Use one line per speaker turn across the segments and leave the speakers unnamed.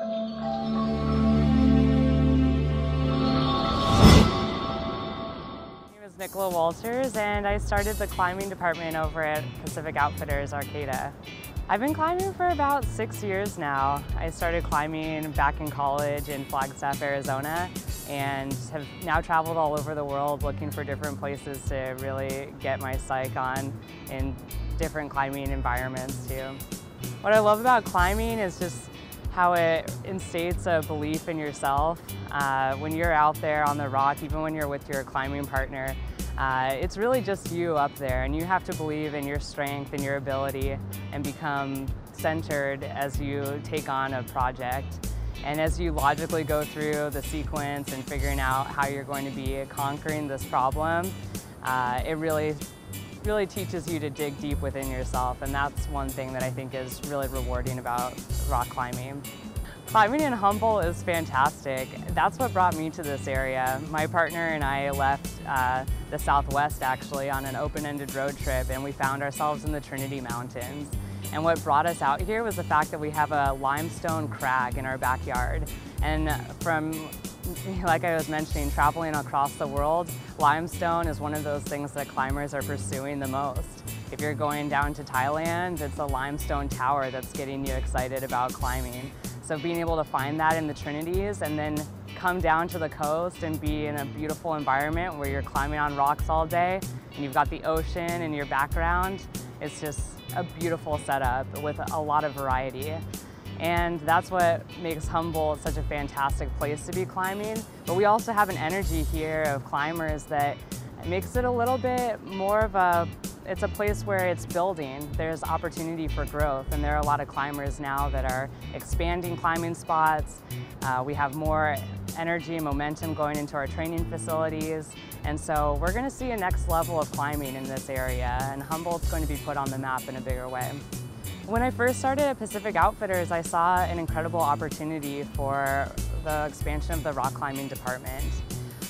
My name is Nicola and I started the climbing department over at Pacific Outfitters Arcata. I've been climbing for about 6 years now. I started climbing back in college in Flagstaff, Arizona, and have now traveled all over the world looking for different places to really get my psyche on in different climbing environments too. What I love about climbing is just how it instates a belief in yourself. When you're out there on the rock, even when you're with your climbing partner, it's really just you up there, and you have to believe in your strength and your ability and become centered as you take on a project. And as you logically go through the sequence and figuring out how you're going to be conquering this problem, it really teaches you to dig deep within yourself, and that's one thing that I think is really rewarding about rock climbing. Climbing in Humboldt is fantastic. That's what brought me to this area. My partner and I left the Southwest actually on an open-ended road trip, and we found ourselves in the Trinity Mountains. And what brought us out here was the fact that we have a limestone crag in our backyard. And from, like I was mentioning, traveling across the world, limestone is one of those things that climbers are pursuing the most. If you're going down to Thailand, it's a limestone tower that's getting you excited about climbing. So being able to find that in the Trinities and then come down to the coast and be in a beautiful environment where you're climbing on rocks all day and you've got the ocean in your background, it's just a beautiful setup with a lot of variety. And that's what makes Humboldt such a fantastic place to be climbing. But we also have an energy here of climbers that makes it a little bit more of it's a place where it's building. There's opportunity for growth, and there are a lot of climbers now that are expanding climbing spots. We have more energy and momentum going into our training facilities, and so we're going to see a next level of climbing in this area, and Humboldt's going to be put on the map in a bigger way. When I first started at Pacific Outfitters, I saw an incredible opportunity for the expansion of the rock climbing department.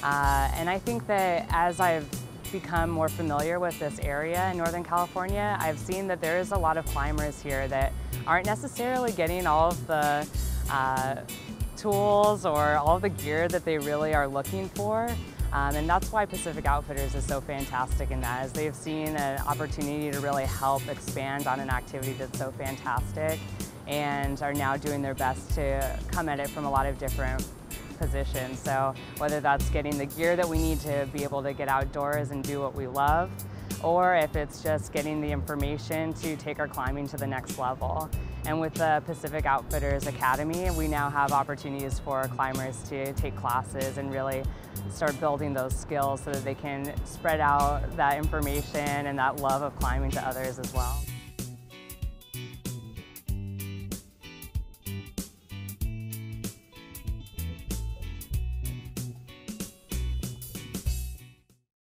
And I think that as I've become more familiar with this area in Northern California, I've seen that there is a lot of climbers here that aren't necessarily getting all of the tools or all of the gear that they really are looking for. And that's why Pacific Outfitters is so fantastic in that, is they've seen an opportunity to really help expand on an activity that's so fantastic and are now doing their best to come at it from a lot of different positions. So whether that's getting the gear that we need to be able to get outdoors and do what we love, or if it's just getting the information to take our climbing to the next level. And with the Pacific Outfitters Academy, we now have opportunities for climbers to take classes and really start building those skills so that they can spread out that information and that love of climbing to others as well.